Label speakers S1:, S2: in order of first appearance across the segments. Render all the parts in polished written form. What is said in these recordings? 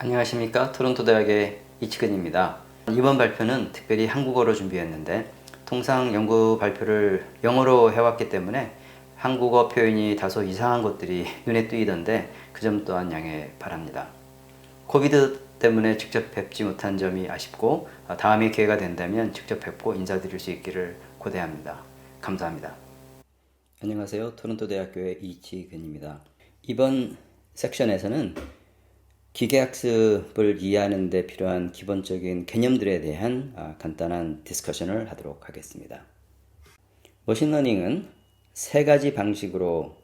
S1: 안녕하십니까. 토론토 대학의 이치근입니다. 이번 발표는 특별히 한국어로 준비했는데 통상 연구 발표를 영어로 해왔기 때문에 한국어 표현이 다소 이상한 것들이 눈에 띄던데 그 점 또한 양해 바랍니다. 코비드 때문에 직접 뵙지 못한 점이 아쉽고 다음에 기회가 된다면 직접 뵙고 인사드릴 수 있기를 고대합니다. 감사합니다. 안녕하세요. 토론토 대학교의 이치근입니다. 이번 섹션에서는 기계학습을 이해하는 데 필요한 기본적인 개념들에 대한 간단한 디스커션을 하도록 하겠습니다. 머신러닝은 세 가지 방식으로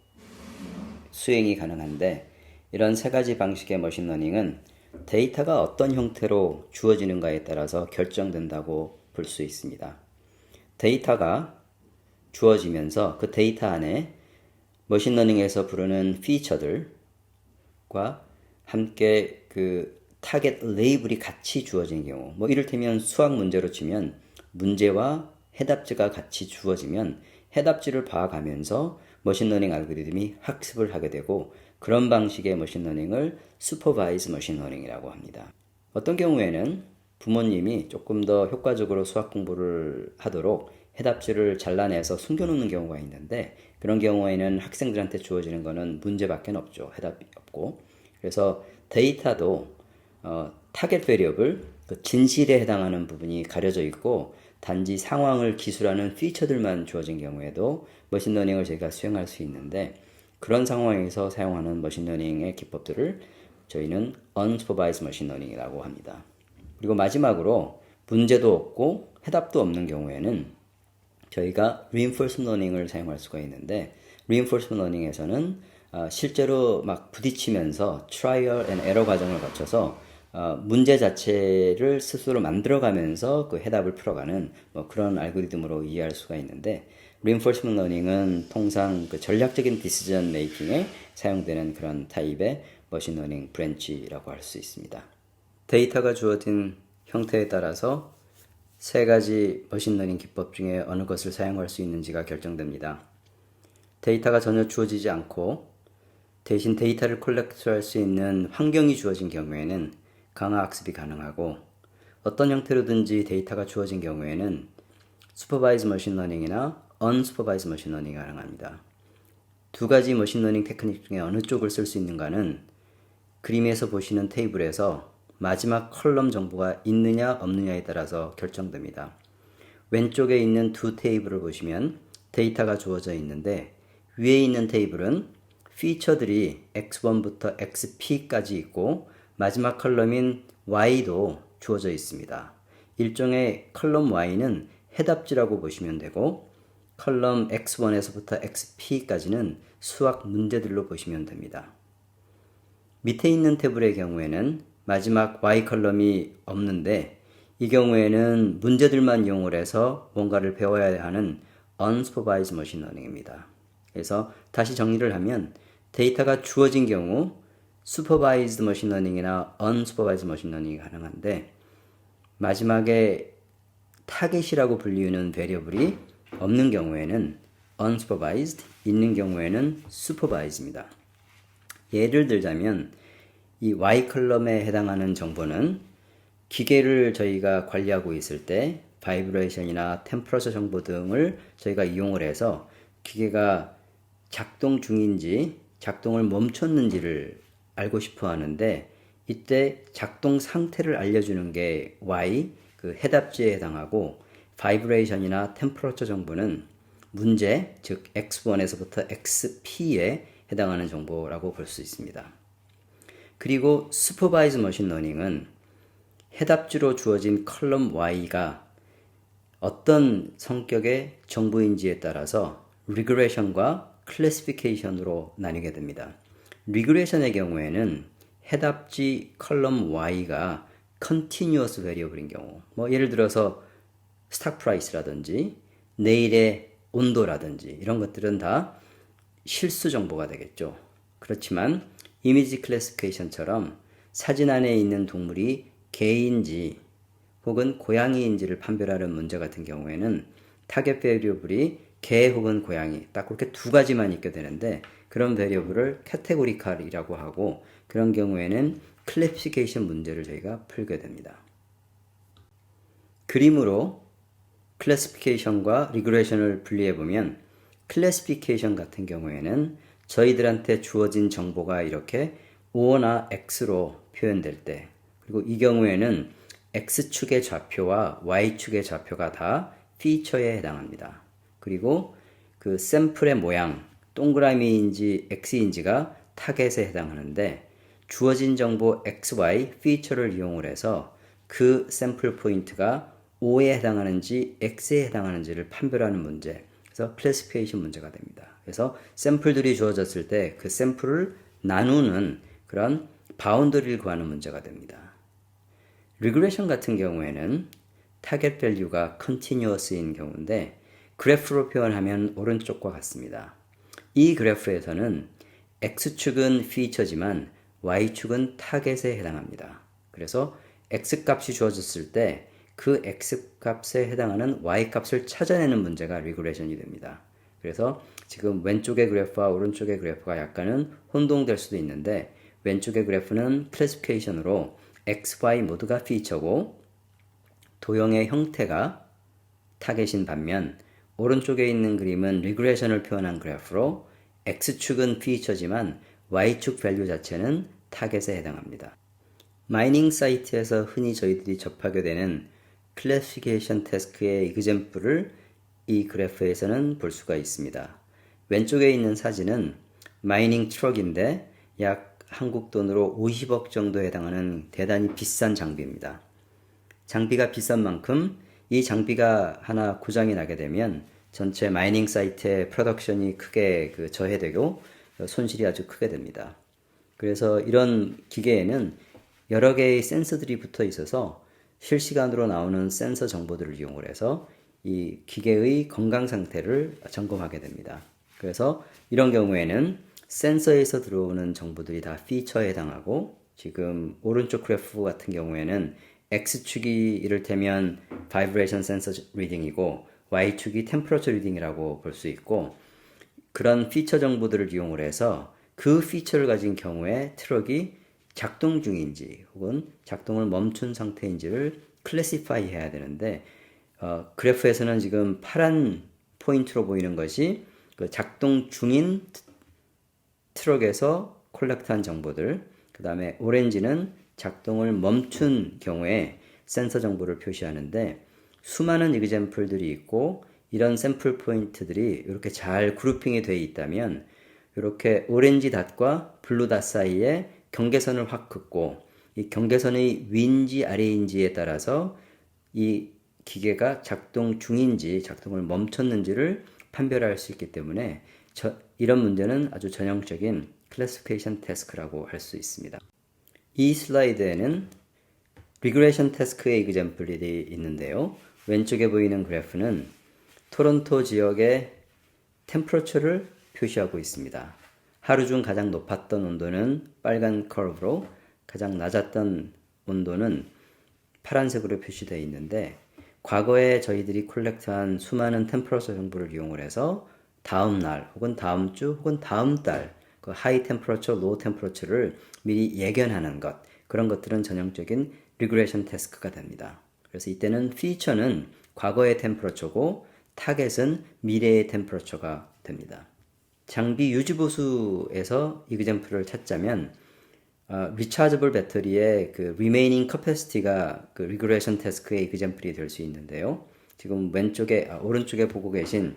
S1: 수행이 가능한데 이런 세 가지 방식의 머신러닝은 데이터가 어떤 형태로 주어지는가에 따라서 결정된다고 볼 수 있습니다. 데이터가 주어지면서 그 데이터 안에 머신러닝에서 부르는 피처들과 함께 그 타겟 레이블이 같이 주어진 경우, 이를테면 수학 문제로 치면 문제와 해답지가 같이 주어지면 해답지를 봐가면서 머신러닝 알고리즘이 학습을 하게 되고 그런 방식의 머신러닝을 슈퍼바이즈 머신러닝이라고 합니다. 어떤 경우에는 부모님이 조금 더 효과적으로 수학 공부를 하도록 해답지를 잘라내서 숨겨놓는 경우가 있는데 그런 경우에는 학생들한테 주어지는 거는 문제밖에 없죠. 해답이 없고. 그래서 데이터도 타겟 베리어블, 그 진실에 해당하는 부분이 가려져 있고 단지 상황을 기술하는 피처들만 주어진 경우에도 머신러닝을 저희가 수행할 수 있는데 그런 상황에서 사용하는 머신러닝의 기법들을 저희는 unsupervised 머신러닝이라고 합니다. 그리고 마지막으로 문제도 없고 해답도 없는 경우에는 저희가 reinforcement learning을 사용할 수가 있는데 reinforcement learning에서는 실제로 막 부딪히면서 trial and error 과정을 거쳐서 문제 자체를 스스로 만들어가면서 그 해답을 풀어가는 그런 알고리즘으로 이해할 수가 있는데 reinforcement learning은 통상 그 전략적인 decision making에 사용되는 그런 타입의 머신 러닝 브랜치라고 할 수 있습니다. 데이터가 주어진 형태에 따라서 세 가지 머신러닝 기법 중에 어느 것을 사용할 수 있는지가 결정됩니다. 데이터가 전혀 주어지지 않고 대신 데이터를 콜렉트할 수 있는 환경이 주어진 경우에는 강화 학습이 가능하고 어떤 형태로든지 데이터가 주어진 경우에는 슈퍼바이즈 머신러닝이나 언슈퍼바이즈 머신러닝이 가능합니다. 두 가지 머신러닝 테크닉 중에 어느 쪽을 쓸 수 있는가는 그림에서 보시는 테이블에서 마지막 컬럼 정보가 있느냐 없느냐에 따라서 결정됩니다. 왼쪽에 있는 두 테이블을 보시면 데이터가 주어져 있는데 위에 있는 테이블은 피처들이 x1부터 xp까지 있고 마지막 컬럼인 y도 주어져 있습니다. 일종의 컬럼 y는 해답지라고 보시면 되고 컬럼 x1에서부터 xp까지는 수학 문제들로 보시면 됩니다. 밑에 있는 태블의 경우에는 마지막 y 컬럼이 없는데 이 경우에는 문제들만 이용을 해서 뭔가를 배워야 하는 unsupervised machine learning입니다. 그래서 다시 정리를 하면 데이터가 주어진 경우 supervised machine learning이나 unsupervised machine learning이 가능한데 마지막에 타겟이라고 불리우는 베리어블이 없는 경우에는 unsupervised, 있는 경우에는 supervised입니다. 예를 들자면 이 Y 컬럼에 해당하는 정보는 기계를 저희가 관리하고 있을 때 바이브레이션이나 템퍼러처 정보 등을 저희가 이용을 해서 기계가 작동 중인지 작동을 멈췄는지를 알고 싶어 하는데 이때 작동 상태를 알려주는 게 Y, 그 해답지에 해당하고 바이브레이션이나 템퍼러처 정보는 문제, 즉 X1에서부터 XP에 해당하는 정보라고 볼 수 있습니다. 그리고 슈퍼바이즈 머신 러닝은 해답지로 주어진 컬럼 Y가 어떤 성격의 정보인지에 따라서 리그레션과 클래시피케이션으로 나뉘게 됩니다. 리그레션의 경우에는 해답지 컬럼 Y가 컨티뉴어스 베리어블인 경우 예를 들어서 스탁 프라이스라든지 내일의 온도라든지 이런 것들은 다 실수 정보가 되겠죠. 그렇지만 이미지 클래시피케이션처럼 사진 안에 있는 동물이 개인지 혹은 고양이인지를 판별하는 문제 같은 경우에는 타겟 베리어블이 개 혹은 고양이 딱 그렇게 두 가지만 있게 되는데 그런 베리어블을 카테고리칼이라고 하고, 그런 경우에는 클래시피케이션 문제를 저희가 풀게 됩니다. 그림으로 클래시피케이션과 리그레이션을 분리해 보면, 클래시피케이션 같은 경우에는 저희들한테 주어진 정보가 이렇게 O나 X로 표현될 때, 그리고 이 경우에는 X축의 좌표와 Y축의 좌표가 다 피처에 해당합니다. 그리고 그 샘플의 모양, 동그라미인지 X인지가 타겟에 해당하는데, 주어진 정보 XY 피처를 이용을 해서 그 샘플 포인트가 O에 해당하는지 X에 해당하는지를 판별하는 문제, 그래서 클래시피케이션 문제가 됩니다. 그래서 샘플들이 주어졌을 때 그 샘플을 나누는 그런 바운더리를 구하는 문제가 됩니다. 리그레션 같은 경우에는 타겟 밸류가 컨티뉴어스인 경우인데, 그래프로 표현하면 오른쪽과 같습니다. 이 그래프에서는 X축은 피처지만 Y축은 타겟에 해당합니다. 그래서 X값이 주어졌을 때 그 X값에 해당하는 Y값을 찾아내는 문제가 리그레션이 됩니다. 그래서 지금 왼쪽의 그래프와 오른쪽의 그래프가 약간은 혼동될 수도 있는데, 왼쪽의 그래프는 클래시피케이션으로 X, Y 모두가 피처고 도형의 형태가 타겟인 반면, 오른쪽에 있는 그림은 리그레션을 표현한 그래프로 X축은 피처지만 Y축 밸류 자체는 타겟에 해당합니다. 마이닝 사이트에서 흔히 저희들이 접하게 되는 클래시피케이션 태스크의 이그젬플을 이 그래프에서는 볼 수가 있습니다. 왼쪽에 있는 사진은 마이닝 트럭인데 약 한국 돈으로 50억 정도에 해당하는 대단히 비싼 장비입니다. 장비가 비싼 만큼 이 장비가 하나 고장이 나게 되면 전체 마이닝 사이트의 프로덕션이 크게 저해되고 손실이 아주 크게 됩니다. 그래서 이런 기계에는 여러 개의 센서들이 붙어 있어서 실시간으로 나오는 센서 정보들을 이용을 해서 이 기계의 건강 상태를 점검하게 됩니다. 그래서 이런 경우에는 센서에서 들어오는 정보들이 다 피처에 해당하고, 지금 오른쪽 그래프 같은 경우에는 X축이 이를테면 바이브레이션 센서 리딩이고 Y축이 템퍼러처 리딩이라고 볼 수 있고, 그런 피처 정보들을 이용을 해서 그 피처를 가진 경우에 트럭이 작동 중인지 혹은 작동을 멈춘 상태인지를 클래시파이 해야 되는데, 그래프에서는 지금 파란 포인트로 보이는 것이 그 작동 중인 트럭에서 콜렉트한 정보들, 그 다음에 오렌지는 작동을 멈춘 경우에 센서 정보를 표시하는데, 수많은 이그젬플들이 있고 이런 샘플 포인트들이 이렇게 잘 그룹핑이 되어 있다면, 이렇게 오렌지 닷과 블루 닷 사이에 경계선을 확 긋고 이 경계선의 위인지 아래인지에 따라서 이 기계가 작동 중인지 작동을 멈췄는지를 판별할 수 있기 때문에 이런 문제는 아주 전형적인 클래시피케이션 태스크라고 할 수 있습니다. 이 슬라이드에는 리그레이션 태스크의 이그젬플이 있는데요. 왼쪽에 보이는 그래프는 토론토 지역의 템퍼러처를 표시하고 있습니다. 하루 중 가장 높았던 온도는 빨간 커브로, 가장 낮았던 온도는 파란색으로 표시되어 있는데, 과거에 저희들이 콜렉트한 수많은 템퍼러처 정보를 이용을 해서 다음 날 혹은 다음 주 혹은 다음 달 그 하이 템퍼러처, 로우 템퍼러처를 미리 예견하는 것, 그런 것들은 전형적인 리그레이션 태스크가 됩니다. 그래서 이때는 피처는 과거의 템퍼러처고 타겟은 미래의 템퍼러처가 됩니다. 장비 유지보수에서 이그젬플을 찾자면 리차저블 배터리의 그 remaining capacity가 그 리그레이션 태스크의 이그젬플이 될 수 있는데요. 지금 오른쪽에 보고 계신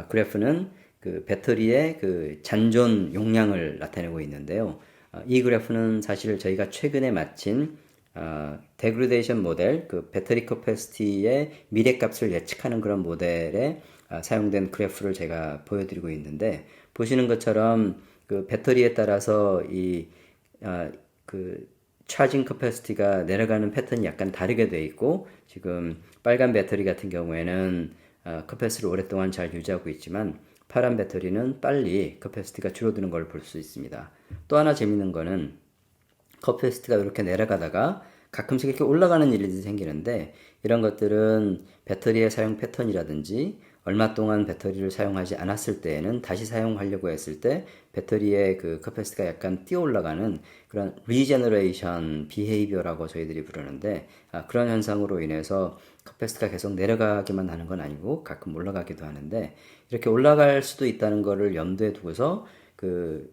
S1: 그래프는 그 배터리의 그 잔존 용량을 나타내고 있는데요. 이 그래프는 사실 저희가 최근에 마친 데그레데이션 모델, 그 배터리 캐퍼시티의 미래값을 예측하는 그런 모델에 사용된 그래프를 제가 보여드리고 있는데, 보시는 것처럼 그 배터리에 따라서 그 차징 캐퍼시티가 내려가는 패턴이 약간 다르게 되어 있고, 지금 빨간 배터리 같은 경우에는 캐퍼시티를 오랫동안 잘 유지하고 있지만 파란 배터리는 빨리 캐퍼시티가 줄어드는 걸 볼 수 있습니다. 또 하나 재밌는 거는 캐퍼시티가 이렇게 내려가다가 가끔씩 이렇게 올라가는 일이 생기는데, 이런 것들은 배터리의 사용 패턴이라든지 얼마 동안 배터리를 사용하지 않았을 때에는 다시 사용하려고 했을 때 배터리의 그 커패시티가 약간 뛰어 올라가는 그런 리제너레이션 비헤이비어라고 저희들이 부르는데, 그런 현상으로 인해서 커패시티가 계속 내려가기만 하는 건 아니고 가끔 올라가기도 하는데, 이렇게 올라갈 수도 있다는 거를 염두에 두고서 그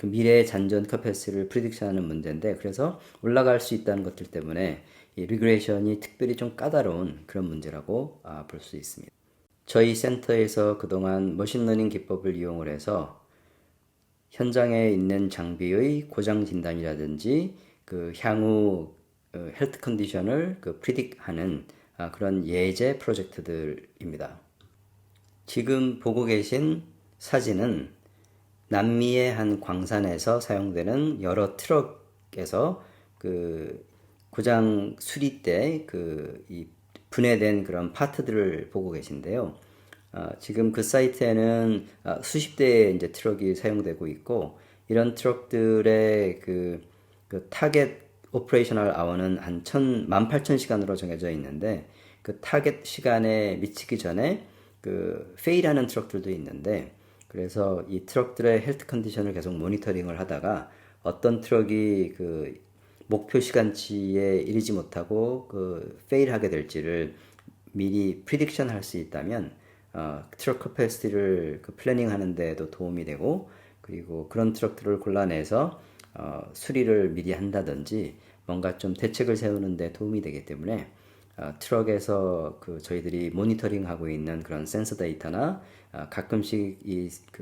S1: 미래의 잔존 커패시티를 프리딕션하는 문제인데, 그래서 올라갈 수 있다는 것들 때문에 이 리그레이션이 특별히 좀 까다로운 그런 문제라고 볼 수 있습니다. 저희 센터에서 그동안 머신러닝 기법을 이용을 해서 현장에 있는 장비의 고장 진단이라든지 그 향후 헬트 컨디션을 프리딕하는 그런 예제 프로젝트들입니다. 지금 보고 계신 사진은 남미의 한 광산에서 사용되는 여러 트럭에서 그 고장 수리 때 이 분해된 그런 파트들을 보고 계신데요. 지금 그 사이트에는 수십 대의 이제 트럭이 사용되고 있고, 이런 트럭들의 그 타겟 오퍼레이셔널 아워는 한 18,000시간으로 정해져 있는데, 그 타겟 시간에 미치기 전에 페일하는 트럭들도 있는데, 그래서 이 트럭들의 헬트 컨디션을 계속 모니터링을 하다가 어떤 트럭이 목표 시간치에 이르지 못하고 페일하게 될지를 미리 프리딕션 할 수 있다면 트럭 커패시티를 플래닝 하는 데도 도움이 되고, 그리고 그런 트럭들을 골라내서 수리를 미리 한다든지 뭔가 좀 대책을 세우는 데 도움이 되기 때문에 트럭에서 저희들이 모니터링 하고 있는 그런 센서 데이터나 가끔씩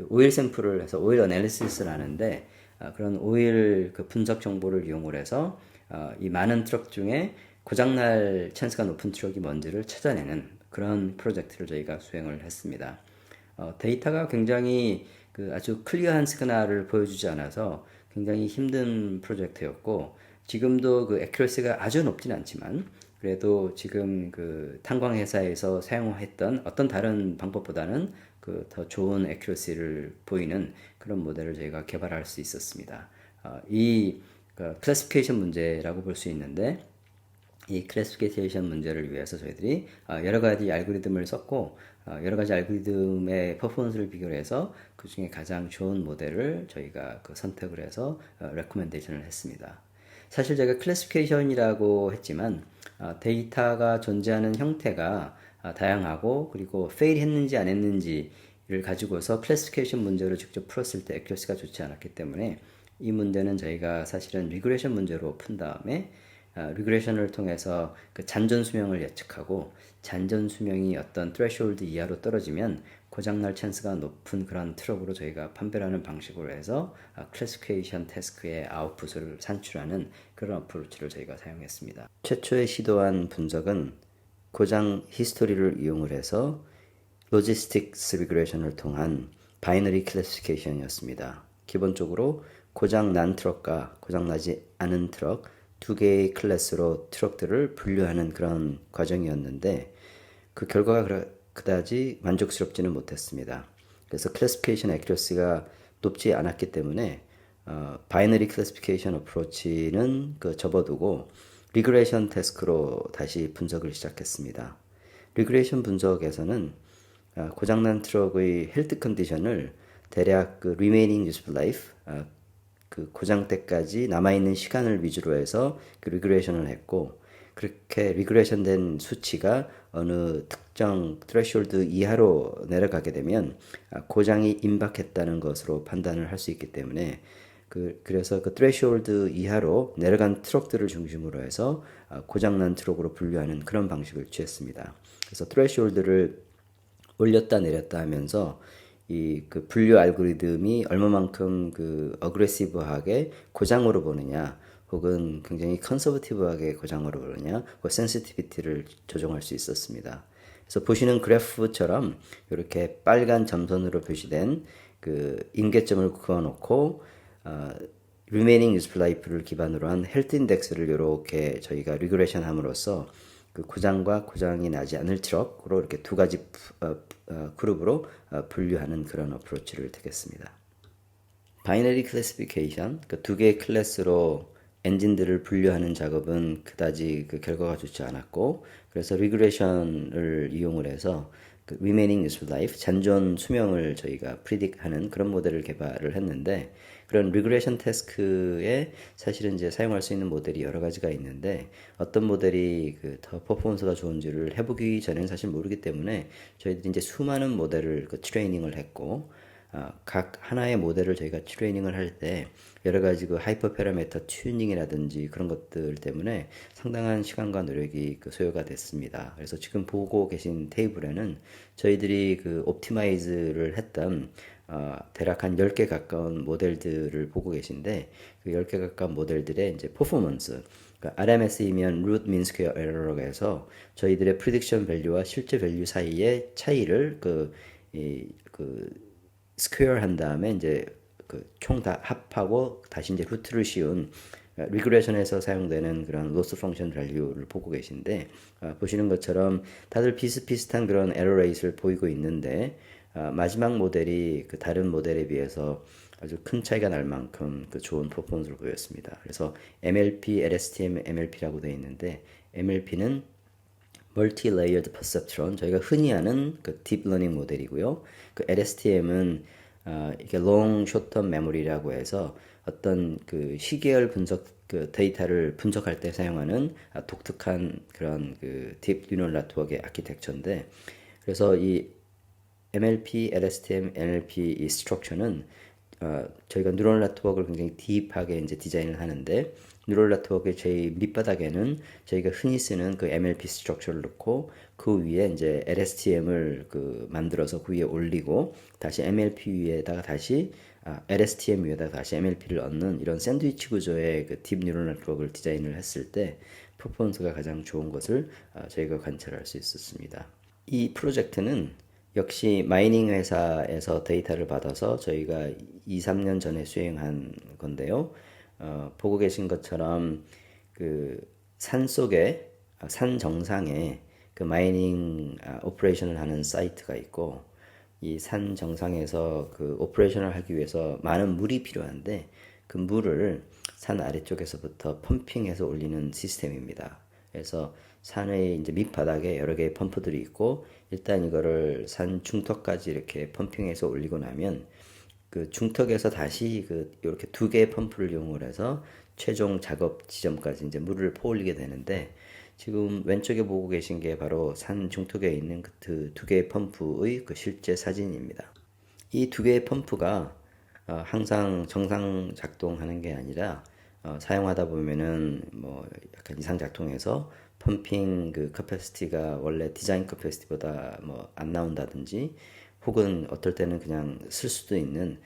S1: 오일 샘플을 해서 오일 어널리시스를 하는데, 그런 오일 분석 정보를 이용을 해서 이 많은 트럭 중에 고장날 찬스가 높은 트럭이 뭔지를 찾아내는 그런 프로젝트를 저희가 수행을 했습니다. 데이터가 굉장히 아주 클리어한 시그널을 보여주지 않아서 굉장히 힘든 프로젝트였고, 지금도 애큐러시가 아주 높진 않지만 그래도 지금 탄광 회사에서 사용했던 어떤 다른 방법보다는 더 좋은 애큐러시를 보이는 그런 모델을 저희가 개발할 수 있었습니다. 이 클래시피케이션 문제라고 볼 수 있는데, 이 클래시피케이션 문제를 위해서 저희들이 여러 가지 알고리즘을 썼고, 여러 가지 알고리즘의 퍼포먼스를 비교해서 그 중에 가장 좋은 모델을 저희가 선택을 해서 레코멘데이션을 했습니다. 사실 제가 클래시피케이션이라고 했지만 데이터가 존재하는 형태가 다양하고, 그리고 페일 했는지 안 했는지를 가지고서 클래시피케이션 문제를 직접 풀었을 때 애큐러시가 좋지 않았기 때문에 이 문제는 저희가 사실은 리그레션 문제로 푼 다음에 리그레션을 통해서 잔존 수명을 예측하고, 잔존 수명이 어떤 트레시홀드 이하로 떨어지면 고장날 찬스가 높은 그런 트럭으로 저희가 판별하는 방식으로 해서 클래시피케이션 태스크의 아웃풋을 산출하는 그런 어프로치를 저희가 사용했습니다. 최초에 시도한 분석은 고장 히스토리를 이용을 해서 로지스틱스 리그레션을 통한 바이너리 클래시피케이션이었습니다. 기본적으로 고장 난 트럭과 고장 나지 않은 트럭 두 개의 클래스로 트럭들을 분류하는 그런 과정이었는데, 그 결과가 그다지 만족스럽지는 못했습니다. 그래서 클래시피케이션 애큐러시가 높지 않았기 때문에 바이너리 클래시피케이션 어프로치는 접어두고 리그레이션 태스크로 다시 분석을 시작했습니다. 리그레이션 분석에서는 고장난 트럭의 헬트 컨디션을 대략 remaining useful life, 고장 때까지 남아있는 시간을 위주로 해서 리그레이션을 했고, 그렇게 리그레이션 된 수치가 어느 특정 트레시홀드 이하로 내려가게 되면 고장이 임박했다는 것으로 판단을 할 수 있기 때문에 그래서 트레시홀드 이하로 내려간 트럭들을 중심으로 해서 고장난 트럭으로 분류하는 그런 방식을 취했습니다. 그래서 트레시홀드를 올렸다 내렸다 하면서 이 분류 알고리즘이 얼마만큼 어그레시브하게 고장으로 보느냐, 혹은 굉장히 컨서버티브하게 고장으로 보느냐, 그 센시티비티를 조정할 수 있었습니다. 그래서 보시는 그래프처럼 이렇게 빨간 점선으로 표시된 임계점을 그어놓고 remaining useful life를 기반으로 한 헬트 인덱스를 이렇게 저희가 리그레이션 함으로써 고장과 고장이 나지 않을 트럭으로 이렇게 두 가지 그룹으로 분류하는 그런 어프로치를 택했습니다. 바이너리 클래시피케이션, 두 개의 클래스로 엔진들을 분류하는 작업은 그다지 결과가 좋지 않았고, 그래서 리그레이션을 이용을 해서 그 remaining useful life, 잔존 수명을 저희가 predict하는 그런 모델을 개발을 했는데 그런 regression task에 사실은 이제 사용할 수 있는 모델이 여러 가지가 있는데 어떤 모델이 그 더 퍼포먼스가 좋은지를 해보기 전에는 사실 모르기 때문에 저희들이 이제 수많은 모델을 그 트레이닝을 했고 각 하나의 모델을 저희가 트레이닝을 할 때 여러 가지 그 하이퍼 파라미터 튜닝이라든지 그런 것들 때문에 상당한 시간과 노력이 그 소요가 됐습니다. 그래서 지금 보고 계신 테이블에는 저희들이 그 옵티마이즈를 했던 대략 한 10개 가까운 모델들을 보고 계신데 그 10개 가까운 모델들의 이제 퍼포먼스 그러니까 RMS이면 root mean square error라고 해서 저희들의 prediction value와 실제 value 사이의 차이를 스퀘어 한 다음에 이제 그 총 다 합하고 다시 이제 루트를 씌운 리그레션에서 사용되는 그런 로스 펑션 밸류를 보고 계신데 보시는 것처럼 다들 비슷비슷한 그런 에러 레이트를 보이고 있는데 마지막 모델이 그 다른 모델에 비해서 아주 큰 차이가 날 만큼 그 좋은 퍼포먼스를 보였습니다. 그래서 MLP, LSTM, MLP라고 되어 있는데 MLP는 Multi-Layered Perceptron 저희가 흔히 아는 그 딥러닝 모델이고요. 그 LSTM은 이게 Long Short-Term Memory라고 해서 어떤 그 시계열 분석 그 데이터를 분석할 때 사용하는 독특한 그런 그 딥 뉴럴 네트워크의 아키텍처인데 그래서 이 MLP, LSTM, NLP 이 스트럭처는 저희가 뉴럴 네트워크를 굉장히 딥하게 이제 디자인을 하는데 뉴럴 네트워크의 제일 밑바닥에는 저희가 흔히 쓰는 그 MLP 스트럭처를 넣고 그 위에 이제 LSTM을 그 만들어서 그 위에 올리고 다시 MLP 위에다가 다시 LSTM 위에다가 다시 MLP를 얹는 이런 샌드위치 구조의 그 딥 뉴럴 네트워크를 디자인을 했을 때 퍼포먼스가 가장 좋은 것을 저희가 관찰할 수 있었습니다. 이 프로젝트는 역시 마이닝 회사에서 데이터를 받아서 저희가 2, 3년 전에 수행한 건데요. 보고 계신 것처럼 그 산 속에 산 정상에 그 마이닝 오퍼레이션을 하는 사이트가 있고 이 산 정상에서 그 오퍼레이션을 하기 위해서 많은 물이 필요한데 그 물을 산 아래쪽에서부터 펌핑해서 올리는 시스템입니다. 그래서 산의 이제 밑바닥에 여러 개의 펌프들이 있고 일단 이거를 산 중턱까지 이렇게 펌핑해서 올리고 나면 그 중턱에서 다시 그 이렇게 두 개의 펌프를 이용을 해서 최종 작업 지점까지 이제 물을 퍼올리게 되는데 지금 왼쪽에 보고 계신 게 바로 산 중턱에 있는 그 두 개의 펌프의 그 실제 사진입니다. 이 두 개의 펌프가 항상 정상 작동하는 게 아니라 사용하다 보면은 뭐 약간 이상 작동해서 펌핑 그 커패시티가 원래 디자인 커패시티보다 뭐 안 나온다든지 혹은 어떨 때는 그냥 쓸 수도 있는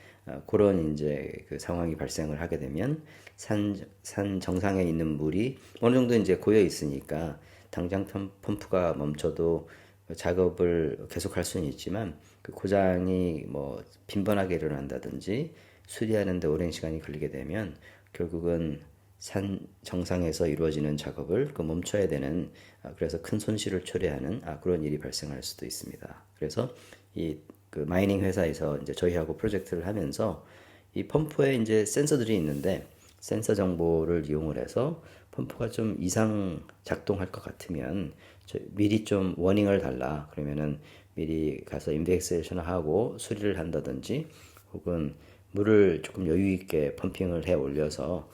S1: 그런 이제 그 상황이 발생을 하게 되면 산 정상에 있는 물이 어느 정도 이제 고여 있으니까 당장 펌프가 멈춰도 작업을 계속할 수는 있지만 그 고장이 뭐 빈번하게 일어난다든지 수리하는데 오랜 시간이 걸리게 되면 결국은 산 정상에서 이루어지는 작업을 그 멈춰야 되는 그래서 큰 손실을 초래하는 그런 일이 발생할 수도 있습니다. 그래서 이 그 마이닝 회사에서 이제 저희하고 프로젝트를 하면서 이 펌프에 이제 센서들이 있는데 센서 정보를 이용을 해서 펌프가 좀 이상 작동할 것 같으면 미리 좀 워닝을 달라 그러면은 미리 가서 인베스티게이션을 하고 수리를 한다든지 혹은 물을 조금 여유 있게 펌핑을 해 올려서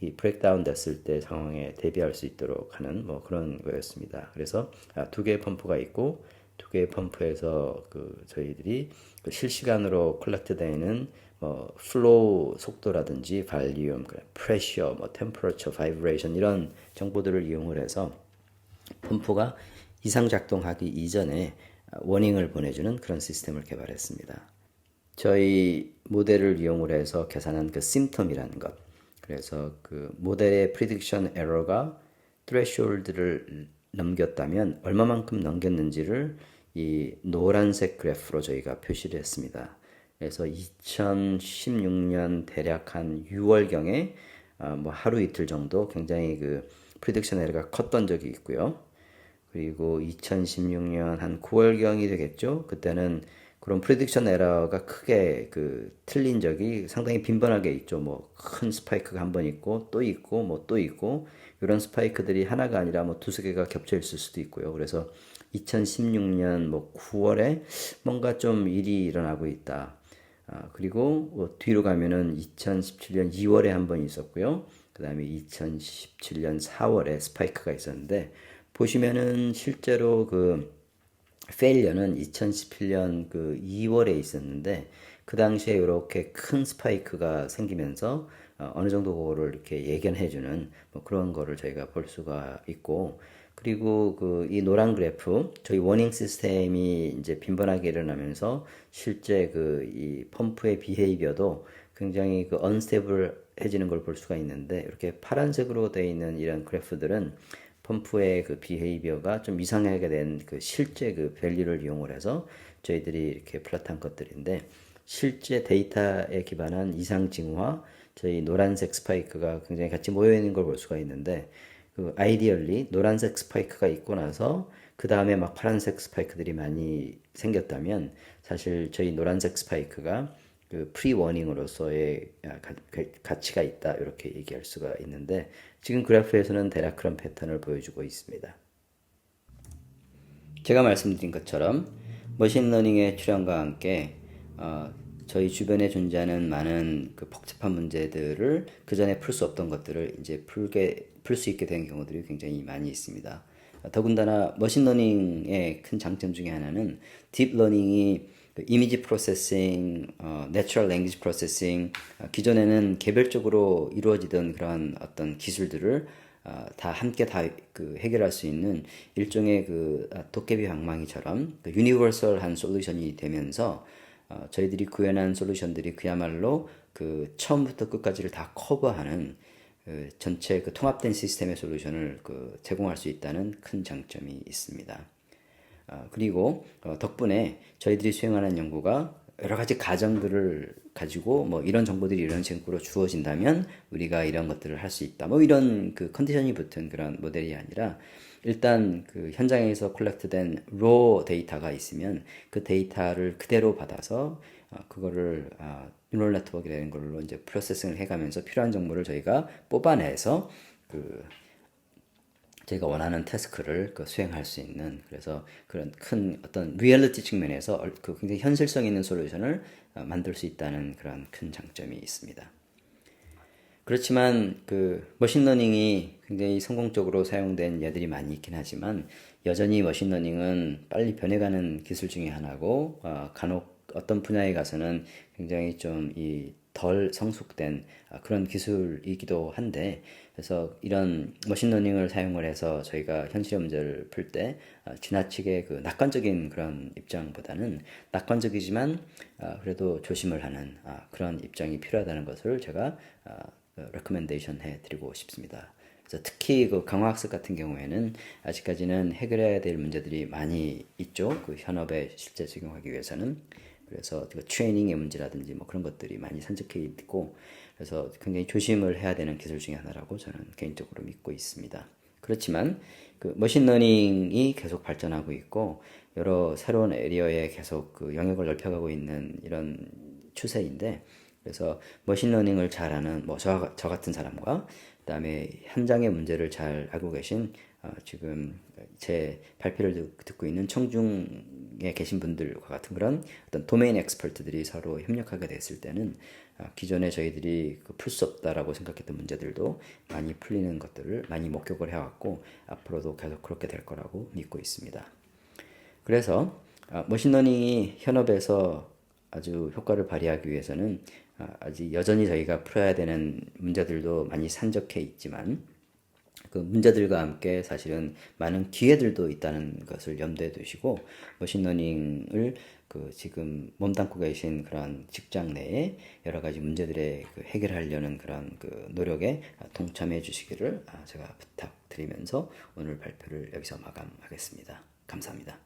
S1: 이 브레이크다운 됐을 때 상황에 대비할 수 있도록 하는 뭐 그런 거였습니다. 그래서 두 개의 펌프가 있고 두 개의 펌프에서 그 저희들이 그 실시간으로 컬렉트되는 뭐 플로우 속도라든지 발륨, 프레셔, 뭐 템퍼러처, 바이브레이션 이런 정보들을 이용을 해서 펌프가 이상 작동하기 이전에 워닝을 보내주는 그런 시스템을 개발했습니다. 저희 모델을 이용을 해서 계산한 그 심텀이라는 것. 그래서 그 모델의 프리딕션 에러가 threshold를 넘겼다면 얼마만큼 넘겼는지를 이 노란색 그래프로 저희가 표시를 했습니다. 그래서 2016년 대략 한 6월경에 뭐 하루 이틀 정도 굉장히 그 프리딕션 에러가 컸던 적이 있고요. 그리고 2016년 한 9월경이 되겠죠. 그때는 그런 프리딕션 에러가 크게 그 틀린 적이 상당히 빈번하게 있죠. 뭐 큰 스파이크가 한 번 있고 또 있고 뭐 또 있고 이런 스파이크들이 하나가 아니라 뭐 두세 개가 겹쳐 있을 수도 있고요. 그래서 2016년 뭐 9월에 뭔가 좀 일이 일어나고 있다. 그리고 뒤로 가면은 2017년 2월에 한 번 있었고요. 그 다음에 2017년 4월에 스파이크가 있었는데, 보시면은 실제로 그 페일리어는 2017년 그 2월에 있었는데, 그 당시에 이렇게 큰 스파이크가 생기면서 어느 정도 그거를 이렇게 예견해주는 뭐 그런 거를 저희가 볼 수가 있고, 그리고 그 이 노란 그래프 저희 워닝 시스템이 이제 빈번하게 일어나면서 실제 그 이 펌프의 비헤이비어도 굉장히 그 언스테이블해지는 걸 볼 수가 있는데, 이렇게 파란색으로 되어 있는 이런 그래프들은 펌프의 그 비헤이비어가 좀 이상하게 된 그 실제 그 밸류를 이용을 해서 저희들이 이렇게 플랫한 것들인데, 실제 데이터에 기반한 이상 징후와 저희 노란색 스파이크가 굉장히 같이 모여 있는 걸 볼 수가 있는데, 그 아이디얼리 노란색 스파이크가 있고 나서 그 다음에 막 파란색 스파이크들이 많이 생겼다면, 사실 저희 노란색 스파이크가 그 프리워닝으로서의 가치가 있다, 이렇게 얘기할 수가 있는데, 지금 그래프에서는 대략 그런 패턴을 보여주고 있습니다. 제가 말씀드린 것처럼 머신러닝의 출현과 함께 저희 주변에 존재하는 많은 그 복잡한 문제들을 그 전에 풀 수 없던 것들을 이제 풀 수 있게 된 경우들이 굉장히 많이 있습니다. 더군다나 머신러닝의 큰 장점 중에 하나는 딥러닝이 그 이미지 프로세싱, 내추럴 랭귀지 프로세싱, 기존에는 개별적으로 이루어지던 그런 어떤 기술들을 다 함께 다 그 해결할 수 있는 일종의 그 도깨비 방망이처럼 그 유니버설한 솔루션이 되면서 저희들이 구현한 솔루션들이 그야말로 그 처음부터 끝까지를 다 커버하는 그 전체 그 통합된 시스템의 솔루션을 그 제공할 수 있다는 큰 장점이 있습니다. 그리고 덕분에 저희들이 수행하는 연구가 여러 가지 가정들을 가지고 뭐 이런 정보들이 이런 식으로 주어진다면 우리가 이런 것들을 할 수 있다, 뭐 이런 그 컨디션이 붙은 그런 모델이 아니라, 일단 그 현장에서 콜렉트된 로 데이터가 있으면 그 데이터를 그대로 받아서 그거를 뉴럴 네트워크라는 걸로 이제 프로세싱을 해가면서 필요한 정보를 저희가 뽑아내서 그 저희가 원하는 태스크를 그 수행할 수 있는, 그래서 그런 큰 어떤 리얼리티 측면에서 그 굉장히 현실성 있는 솔루션을 만들 수 있다는 그런 큰 장점이 있습니다. 그렇지만 그 머신러닝이 굉장히 성공적으로 사용된 예들이 많이 있긴 하지만, 여전히 머신러닝은 빨리 변해가는 기술 중에 하나고, 간혹 어떤 분야에 가서는 굉장히 좀 이 덜 성숙된 그런 기술이기도 한데, 그래서 이런 머신러닝을 사용을 해서 저희가 현실의 문제를 풀 때 지나치게 그 낙관적인 그런 입장보다는 낙관적이지만 그래도 조심을 하는 그런 입장이 필요하다는 것을 제가 레코멘데이션 해드리고 싶습니다. 그래서 특히 그 강화학습 같은 경우에는 아직까지는 해결해야 될 문제들이 많이 있죠. 그 현업에 실제 적용하기 위해서는. 그래서 그 트레이닝의 문제라든지 뭐 그런 것들이 많이 산적해 있고, 그래서 굉장히 조심을 해야 되는 기술 중에 하나라고 저는 개인적으로 믿고 있습니다. 그렇지만 그 머신러닝이 계속 발전하고 있고, 여러 새로운 에리어에 계속 그 영역을 넓혀가고 있는 이런 추세인데, 그래서 머신러닝을 잘하는 뭐 저 같은 사람과, 그다음에 현장의 문제를 잘 알고 계신 지금 제 발표를 듣고 있는 청중에 계신 분들과 같은 그런 어떤 도메인 엑스퍼트들이 서로 협력하게 됐을 때는 기존에 저희들이 풀 수 없다라고 생각했던 문제들도 많이 풀리는 것들을 많이 목격을 해왔고, 앞으로도 계속 그렇게 될 거라고 믿고 있습니다. 그래서 머신러닝이 현업에서 아주 효과를 발휘하기 위해서는 아직 여전히 저희가 풀어야 되는 문제들도 많이 산적해 있지만, 그 문제들과 함께 사실은 많은 기회들도 있다는 것을 염두에 두시고, 머신러닝을 그 지금 몸담고 계신 그런 직장 내에 여러 가지 문제들에 그 해결하려는 그런 그 노력에 동참해 주시기를 제가 부탁드리면서 오늘 발표를 여기서 마감하겠습니다. 감사합니다.